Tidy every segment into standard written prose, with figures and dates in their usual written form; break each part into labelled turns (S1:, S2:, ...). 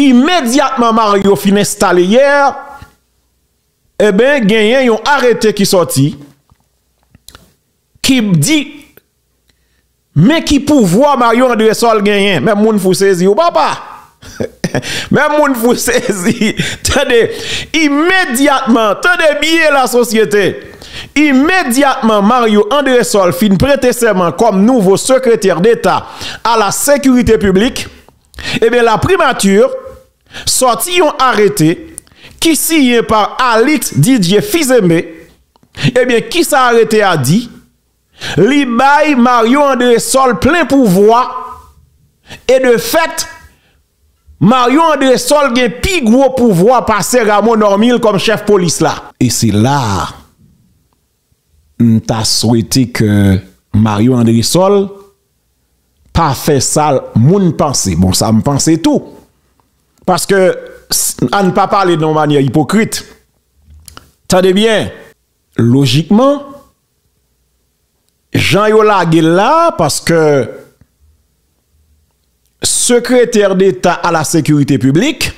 S1: immédiatement Mario fin installé hier, eh bien, gagné un arrêté qui sorti, qui dit, mais qui pouvoir Mario André Sol gagné, même moun fou saisi ou papa. Même moun fou saisi. Tenez, immédiatement, tenez bien la société. Immédiatement, Mario André Sol fin prêter serment comme nouveau secrétaire d'État à la sécurité publique. Eh bien, la primature sorti un arrêté qui signé par Alix Didier Fizemé. Eh bien, qui s'est arrêté a dit, li bay Mario André Sol plein pouvoir et de fait, Mario André Sol gen pi gros pouvoir passer Ramon Normil comme chef police là. Et c'est là, t'as souhaité que Mario André Sol pas fait ça, moun pense. Bon, ça me pense tout. Parce que, à ne pas parler de manière hypocrite. Tendez bien, logiquement, Jean Yola là parce que secrétaire d'État à la sécurité publique,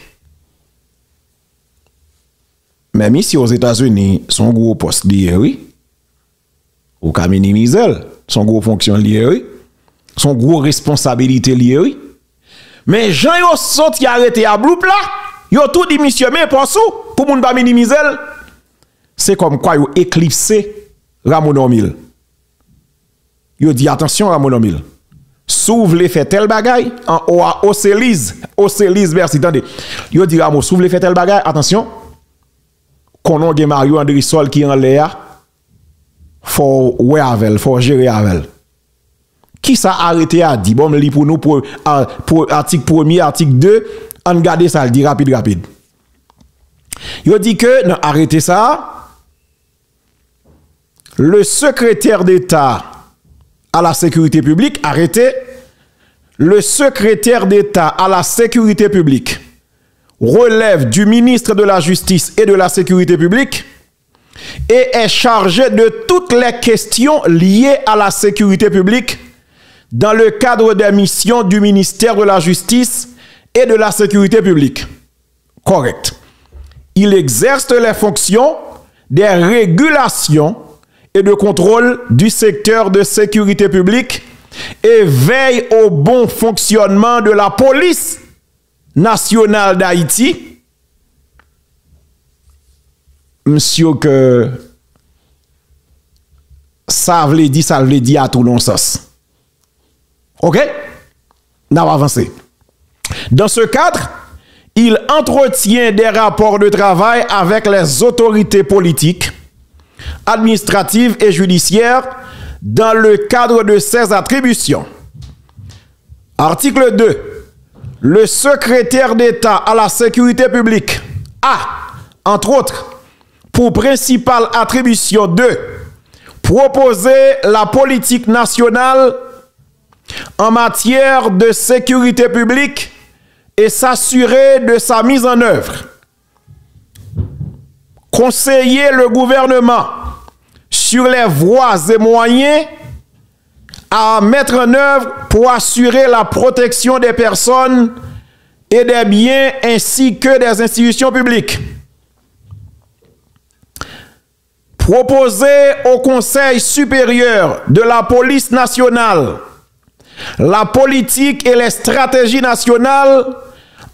S1: même ici aux États-Unis, son gros poste lié, oui. Ou ka minimiser, son gros fonction lié, oui. Son gros responsabilité lié, oui. Mais Jean yo sorti arrêté à bloup là, yo tout dit monsieur, mais pour sou, pour moun pas minimiser, c'est comme quoi yo éclipsé Ramon Normil. Yo dit attention Ramon Normil. S'ouvre les fait tel bagay en Océlise, merci, attendez. Yo dit Ramon, s'ouvre les fait tel bagay, attention. Konon gen Mario André Sol qui en l'air, faut ouais avec, faut gérer avec. Qui ça arrêté a dit bon li pour nous pour article 1er, article 2, on garder ça, dit rapide. Yo dit que non arrêté ça. Le secrétaire d'État à la sécurité publique, arrêté, le secrétaire d'État à la sécurité publique relève du ministre de la Justice et de la Sécurité publique et est chargé de toutes les questions liées à la sécurité publique dans le cadre des missions du ministère de la Justice et de la Sécurité publique. Correct. Il exerce les fonctions des régulations et de contrôle du secteur de sécurité publique et veille au bon fonctionnement de la police nationale d'Haïti. Monsieur que ça veut dire à tout non sens. OK? Nous avons avancé. Dans ce cadre, il entretient des rapports de travail avec les autorités politiques, administratives et judiciaires dans le cadre de ses attributions. Article 2. Le secrétaire d'État à la sécurité publique a, entre autres, pour principale attribution de proposer la politique nationale en matière de sécurité publique et s'assurer de sa mise en œuvre. Conseiller le gouvernement sur les voies et moyens à mettre en œuvre pour assurer la protection des personnes et des biens ainsi que des institutions publiques. Proposer au Conseil supérieur de la police nationale la politique et les stratégies nationales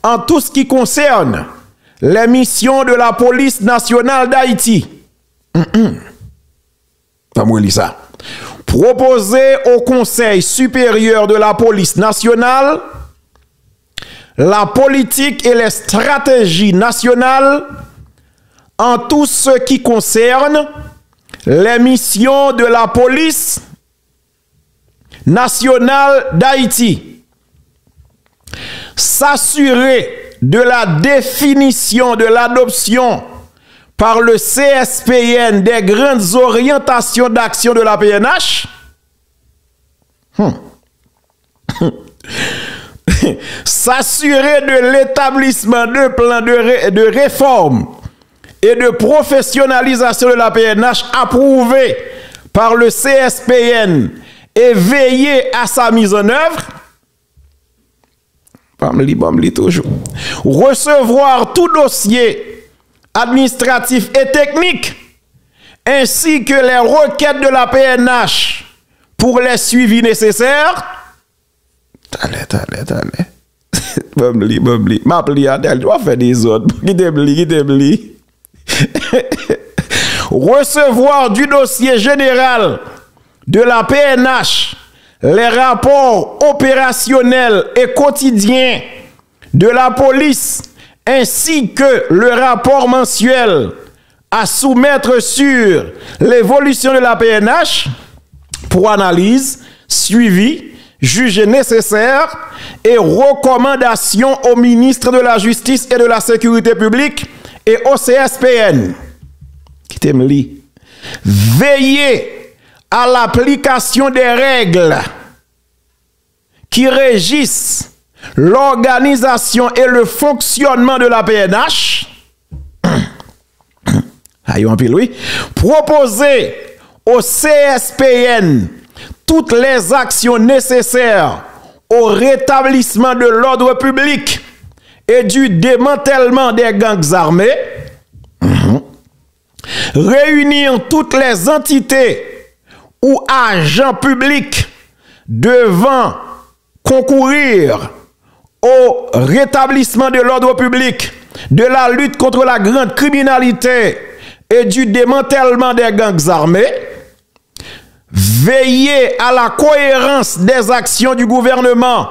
S1: en tout ce qui concerne les missions de la police nationale d'Haïti. Ça. Proposer au Conseil supérieur de la police nationale la politique et les stratégies nationales en tout ce qui concerne les missions de la police nationale d'Haïti. S'assurer de la définition de l'adoption par le CSPN des grandes orientations d'action de la PNH. S'assurer de l'établissement de plans de réforme et de professionnalisation de la PNH approuvés par le CSPN et veiller à sa mise en œuvre. Bamli toujours. Recevoir tout dossier administratif et technique, ainsi que les requêtes de la PNH pour les suivis nécessaires. Allez. Bamli. M'appli Adel, je vais faire des autres. Qui Recevoir du dossier général de la PNH les rapports opérationnels et quotidiens de la police ainsi que le rapport mensuel à soumettre sur l'évolution de la PNH pour analyse, suivi, jugé nécessaire et recommandation au ministre de la Justice et de la Sécurité publique et au CSPN. Qui t'aime li? Veiller à l'application des règles qui régissent l'organisation et le fonctionnement de la PNH. Proposer au CSPN toutes les actions nécessaires au rétablissement de l'ordre public et du démantèlement des gangs armés. Réunir toutes les entités ou agents publics devant concourir au rétablissement de l'ordre public, de la lutte contre la grande criminalité et du démantèlement des gangs armés. Veiller à la cohérence des actions du gouvernement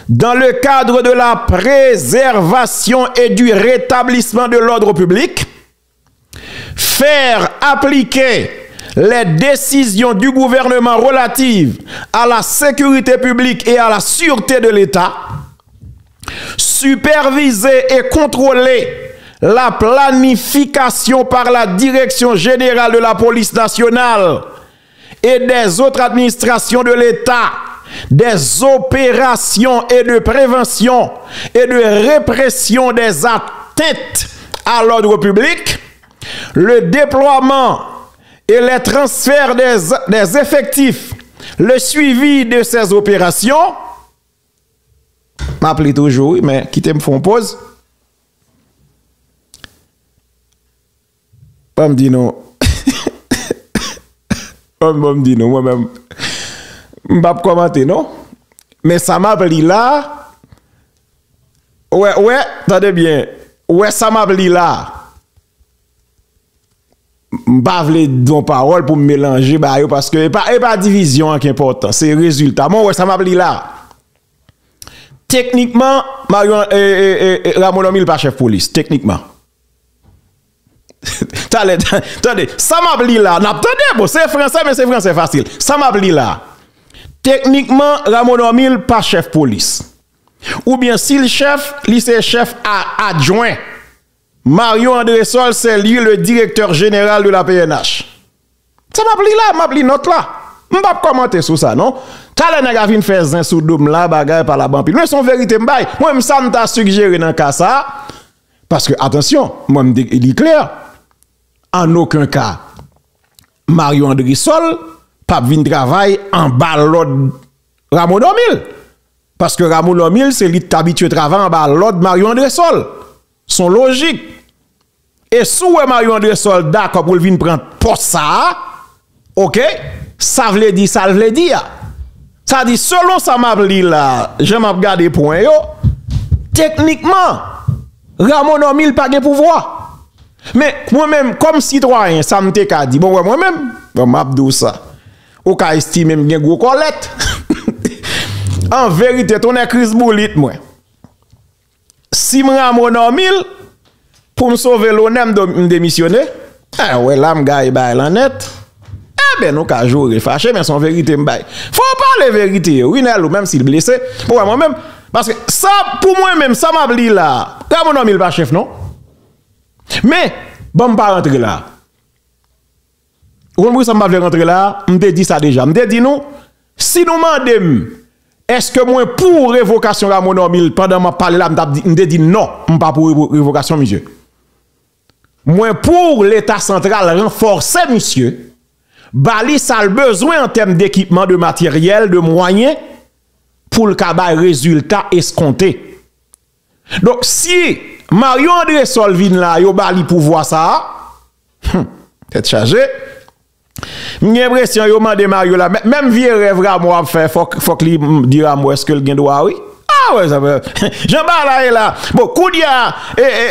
S1: dans le cadre de la préservation et du rétablissement de l'ordre public. Faire appliquer les décisions du gouvernement relatives à la sécurité publique et à la sûreté de l'État. Superviser et contrôler la planification par la Direction générale de la police nationale et des autres administrations de l'État des opérations et de prévention et de répression des atteintes à l'ordre public, le déploiement et les transferts des effectifs, le suivi de ces opérations. M'appelez toujours, mais quittez me font pause. Pas me dire non. Pas me dire non, moi-même. Je ne vais pas commenter, non? Mais ça m'appelle là. Ouais, attendez bien. Ouais, ça m'appelle là. Je ne vais pas donner parole pour me mélanger parce que ce n'est pas division qui est important, c'est le résultat. Moi, ouais, ça m'appelle là. Techniquement, Ramon Omil pas chef police. Techniquement. Attendez, ça m'appelle là. Attendez, bon, c'est français, mais c'est français facile. Ça m'appelle là. Techniquement, Ramon Omil pas chef police. Ou bien si le chef, c'est chef adjoint. Mario André Sol, c'est lui le directeur général de la PNH. Ça m'appelle note là. Je ne vais pas commenter sur ça, non? T'as les nègres qui font un sous dôme là, bagaille par la banque. Mais son vérité, moi, je ça t'a suggéré dans le cas ça. Parce que, attention, moi, je dis clair. En aucun cas, Mario André Sol, pas vin travail en bas l'ordre Ramon Omil. Parce que Ramon Omil, c'est lui qui habitué à travailler en bas l'ordre Mario André Sol. Son logique. Et si Mario André Sol d'accord pour venir prendre poste ça, ok, ça veut dire, Ça dit, selon ça m'a dit là, je m'a regardé point yo, techniquement, Ramon Omil pas de pouvoir. Mais moi-même, comme citoyen, ça me t'a dit, bon, moi-même, m'a dit ça. Ou ka estime même gen gros colette. En vérité, ton est Chris Boulit, moi. Si Ramon Omil, pour me sauver l'honneur de démissionner, ah ouais, là, m'gaye ba la net. Eh ben, nous ka jouer fâché, mais son vérité m'baye. Faut parler vérité, oui, ou même s'il blessé. Pour moi-même, parce que ça, pour moi-même, ça m'a dit là. Ramon Omil pas chef, non? Mais, bon, pas rentrer là. Ou ça m'a fait rentrer là, m'te dit ça déjà. M'te dit nous, si nous demandons, est-ce que moi pour révocation Ramon Omil, pendant ma parler là, m'te dit non, pas pour révocation, monsieur. Moi pour l'État central renforcer, monsieur, Bali ça a besoin en termes d'équipement, de matériel, de moyens, pour le cabal résultat escompté. Donc, si Mario André Sol vin là, yo bali pouvoir ça, tête chargée. J'ai l'impression yo mande Mario là, même vieux rêve moi faire, faut qu'il dise à moi est-ce que le gain doit oui. Ah ouais, ça veut. Jean Balaye là. Bon, Koudia,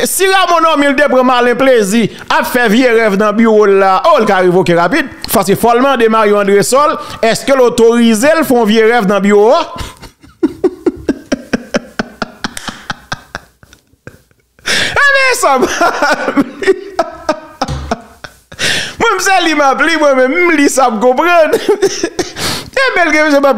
S1: si Ramon Homme il prend mal plaisir, a fait vieux rêve dans bureau là, oh le arrive OK rapide, parce que follement de Mario André Sol, est-ce que l'autoriser le font vieux rêve dans bureau? Ça moi je li m'appli moi même li ça me comprendre et bel que je pas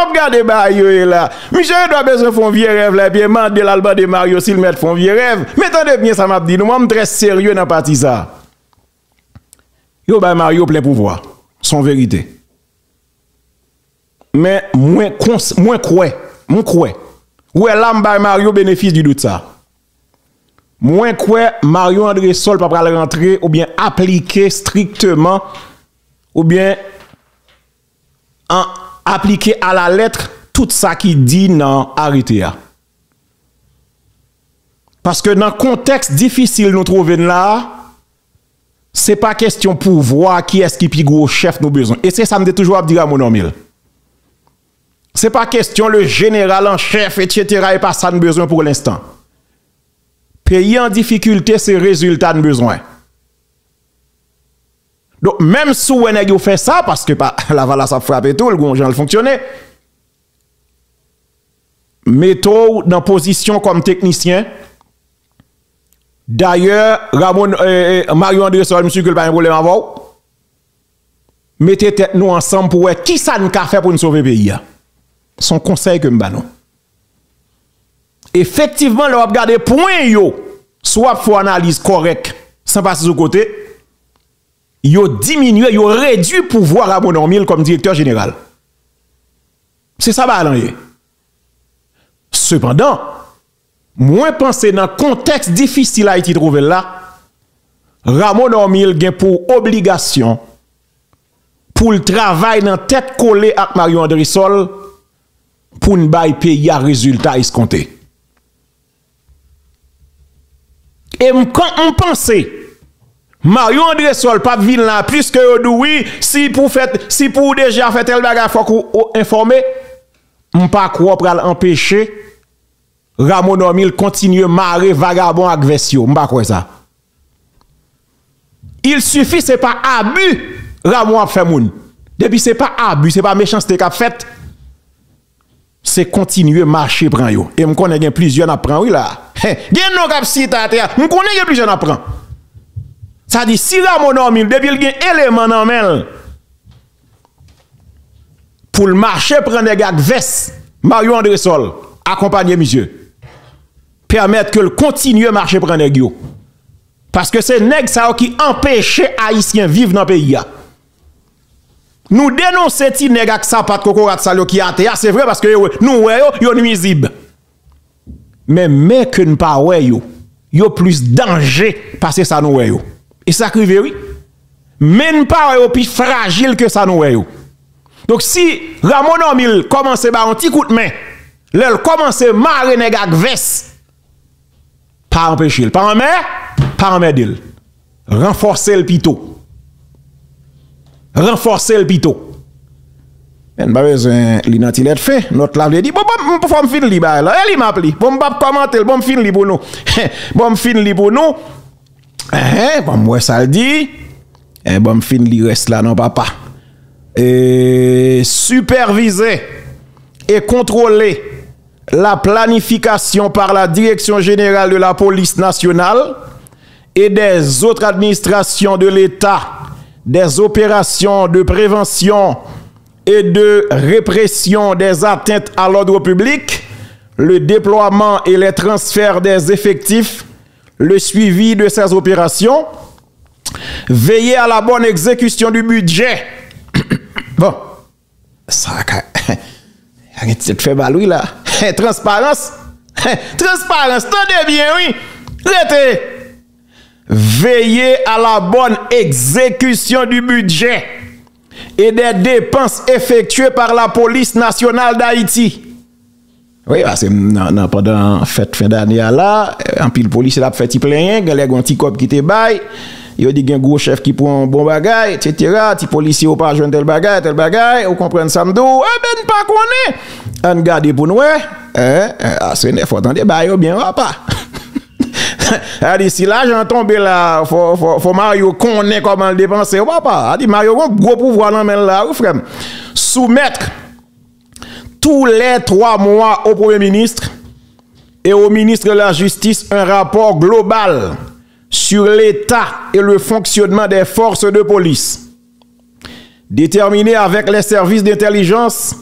S1: regarder Mario là monsieur doit besoin font vieux rêve là bien mandé l'album de Mario s'il met font vieux rêve mais attendez bien ça m'a dit moi très sérieux dans partie ça yo ba Mario plein pouvoir son vérité mais moins crois ouais là m'ba Mario bénéfice du doute ça. Moins quoi Mario André Sol pas le rentrer ou bien appliquer strictement ou bien appliquer à la lettre tout ça qui dit dans arrêté. Parce que dans contexte difficile nous trouver là, c'est pas question pour voir qui est-ce qui plus gros chef nous besoin. Et c'est ça me toujours à dire à mon nom. C'est pas question le général en chef etc. et pas ça nous besoin pour l'instant. Pays en difficulté, c'est résultat de besoin. Donc, même si on a fait ça, parce que la valeur ça frappe tout, le gonjan le fonctionner, mettons dans position comme technicien. D'ailleurs, Mario André Sol, monsieur, que pas un problème avant. Mettez tête nous ensemble pour voir qui ça nous a fait pour nous sauver le pays. Son conseil que nous avons. Effectivement, le regarder point yo, soit faut analyse correcte, sans passer sur côté, yo diminue, yo réduit pouvoir à Bonormil comme directeur général. C'est ça va aller. Cependant, moins penser dans contexte difficile à y trouver là, Ramon Ormil gen pour obligation pour le travail dans tête collée avec Mario André Sol pour ne pas payer à résultat escompté. Et quand on pense Mario André Sol pas vin là plus que oui si pour déjà fait tel bagage faut qu'on informer on pas croire pour empêcher Ramon Ormil continuer marrer vagabond avec Vessio on pas croire ça. Il suffit c'est pas abus Ramon a fait moun. Depuis c'est pas abus, c'est pas méchanceté qu'a fait. C'est continuer marcher prend yo. Et me connais gen plusieurs n'a prend oui là. Gen non cap cita terre. Me connais gen plusieurs n'a prend. Ça dit si Ramon Ormil depuis il gen élément nan men pour le marcher prendre des gars veste Mario André Sol accompagner monsieur. Permettre que le continue marcher prendre des yo. Parce que c'est nèg ça qui empêche haïtien vivre dans pays. Nous dénonçons ti nèg ak ça pas cocorat salo qui a c'est vrai parce que nous ouais yo nuisible. Mais que ne pas ouais yo plus danger parce que ça nous ouais yo. Et ça crive oui. Mais pas ouais plus fragile que ça nous ouais yo. Donc si Ramon Ormil commence ba un petit coup de main, l'elle commence marrer nèg ak veste pas empêcher, pas en mer renforcer le pito. Renforcer le pito. En pas besoin l'inantilette fait notre la dit bon faut me fin li ba là elle m'a appelé bon pas commenter bon fin li pour nous bon fin li pour nous bon moi ça le dit bon fin li reste là non papa superviser et contrôler la planification par la Direction générale de la police nationale et des autres administrations de l'État des opérations de prévention et de répression des atteintes à l'ordre public, le déploiement et les transferts des effectifs, le suivi de ces opérations, veiller à la bonne exécution du budget. Bon, ça a fait mal, oui, là. Transparence. Transparence, tenez bien, oui. Restez. Veiller à la bonne exécution du budget et des dépenses effectuées par la police nationale d'Haïti. Oui, parce que pendant fête fin d'année là, en pile police a fait plein, il y a un petit cop qui te bail, il y a des gros chef qui prend bon bagay, etc. Ti policier ou pas joindre tel bagay, ou comprendre ça m'dou, ben pas connaît. On garde pour nous, c'est neuf attendez bail bien pas. Si l'argent tombe là, faut Mario connaît comment le dépenser ou pas. A dit Mario a gros pouvoir dans main là, frère. Soumettre tous les 3 mois au Premier ministre et au ministre de la Justice un rapport global sur l'état et le fonctionnement des forces de police, déterminer avec les services d'intelligence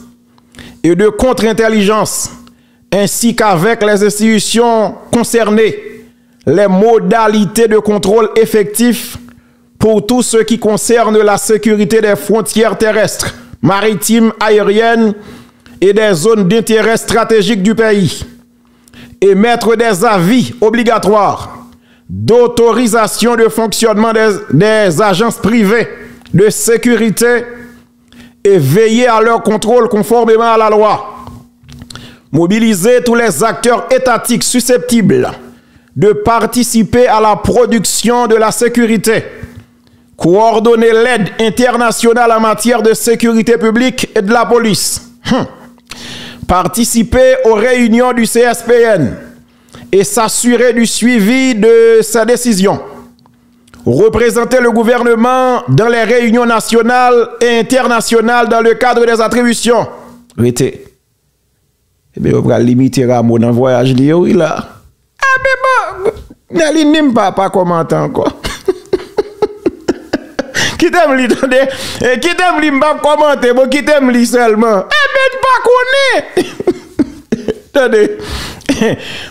S1: et de contre-intelligence, ainsi qu'avec les institutions concernées, les modalités de contrôle effectif pour tout ce qui concerne la sécurité des frontières terrestres, maritimes, aériennes et des zones d'intérêt stratégique du pays, émettre des avis obligatoires d'autorisation de fonctionnement des agences privées de sécurité et veiller à leur contrôle conformément à la loi, mobiliser tous les acteurs étatiques susceptibles de participer à la production de la sécurité, coordonner l'aide internationale en matière de sécurité publique et de la police, participer aux réunions du CSPN et s'assurer du suivi de sa décision, représenter le gouvernement dans les réunions nationales et internationales dans le cadre des attributions. Rete. Eh bien, on va limiter Ramon dans le voyage oui là. Ah mais bon, Nelly n'aime pas commenter encore. Qui t'aime li tande, qui t'aime li m'pa commenter, bon qui t'aime li seulement. Eh ben pas connaît. Attendez.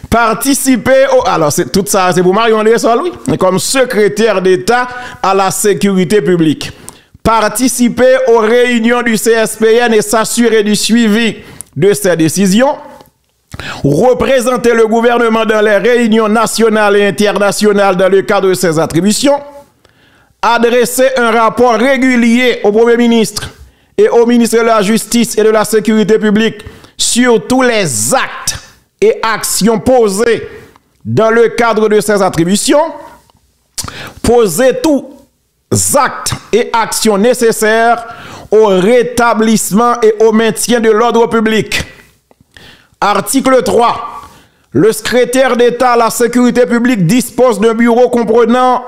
S1: Participer au alors c'est tout ça c'est pour Marion André Sol oui, comme secrétaire d'État à la sécurité publique. Participer aux réunions du CSPN et s'assurer du suivi de ses décisions. Représenter le gouvernement dans les réunions nationales et internationales dans le cadre de ses attributions. Adresser un rapport régulier au Premier ministre et au ministre de la Justice et de la Sécurité publique sur tous les actes et actions posées dans le cadre de ses attributions. Poser tous actes et actions nécessaires au rétablissement et au maintien de l'ordre public. Article 3. Le secrétaire d'État à la sécurité publique dispose d'un bureau comprenant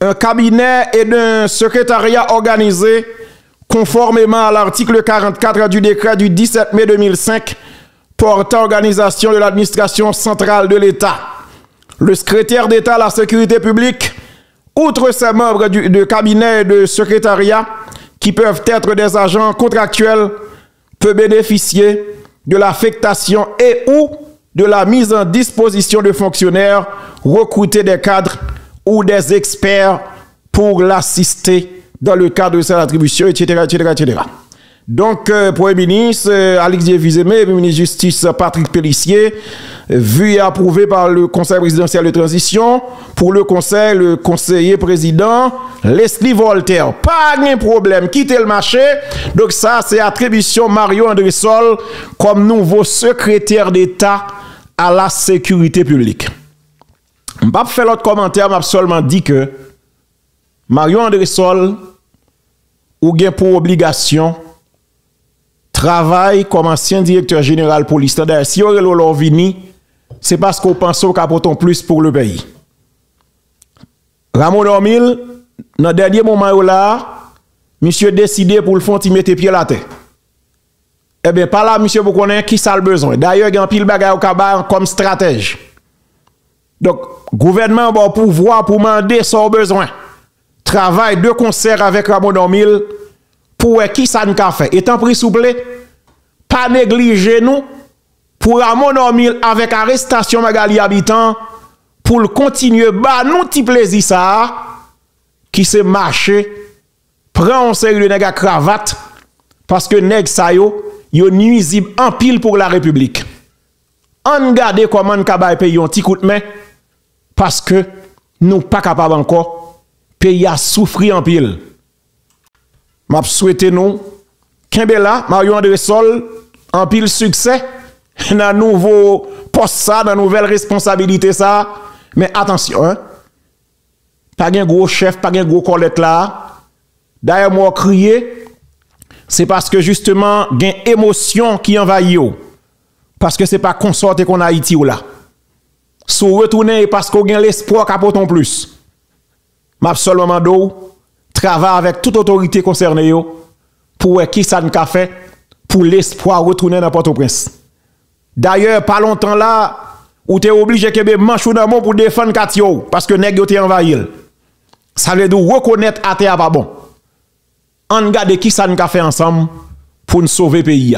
S1: un cabinet et d'un secrétariat organisé conformément à l'article 44 du décret du 17 mai 2005 portant organisation de l'administration centrale de l'État. Le secrétaire d'État à la sécurité publique, outre ses membres de cabinet et de secrétariat qui peuvent être des agents contractuels, peut bénéficier de l'affectation et ou de la mise en disposition de fonctionnaires, recruter des cadres ou des experts pour l'assister dans le cadre de ses attributions, etc., etc., etc. Donc, Premier ministre Alexis Vizemé, Premier ministre de Justice Patrick Pellissier, vu et approuvé par le Conseil présidentiel de transition, pour le Conseil, le conseiller président Leslie Voltaire. Pas de problème, quittez le marché. Donc ça, c'est attribution Mario André Sol comme nouveau secrétaire d'État à la sécurité publique. Je ne vais pas faire l'autre commentaire, mais seulement dit que Mario André Sol ou bien pour obligation travail comme ancien directeur général police. Si on est vini, c'est parce qu'on pense qu'on apporte plus pour le pays. Ramon Ormil, dans le dernier moment là, monsieur décidé pour le fond, il mettre pied à la terre. Eh bien, par là, monsieur, vous connaissez qui ça le besoin. D'ailleurs, il y a un pile bagay au cabane comme stratège. Donc, gouvernement a pouvoir pour demander son besoin. Travail de concert avec Ramon Ormil pour qui ça nous a fait. Étant pris souple, pas négliger nous pour Ramon Ormil avec arrestation Magali habitant pour le continuer bah nous petit plaisir ça qui se marcher prend en série de nèg à cravate parce que nèg sa yo nuisible en pile pour la République. On garde comment on ka payer un petit coup de main parce que nous pas capable encore pays a souffrir en pile. M'a souhaité nous Kimbela Mario André Sol en pile succès dans nouveau poste ça, dans nouvelle responsabilité ça. Mais attention, hein. Pas un gros chef, pas un gros collègue là. D'ailleurs, moi, crier, c'est parce que justement, il y a une émotion qui envahit. Parce que c'est pas consorté qu'on a Haïti ou là. Si vous retournez parce qu'on a l'espoir qu'apportons plus. M'a seulement d'eau, travaille avec toute autorité concernée pour qui ça n'a fait pour l'espoir retourner dans Port-au-Prince. D'ailleurs, pas longtemps là, où tu es obligé de mancher dans pour défendre Katio parce que nèg yo te envahi. Ça veut dire reconnaître à terre pas bon. On regarde qui ça nous a fait ensemble pour nous sauver le pays.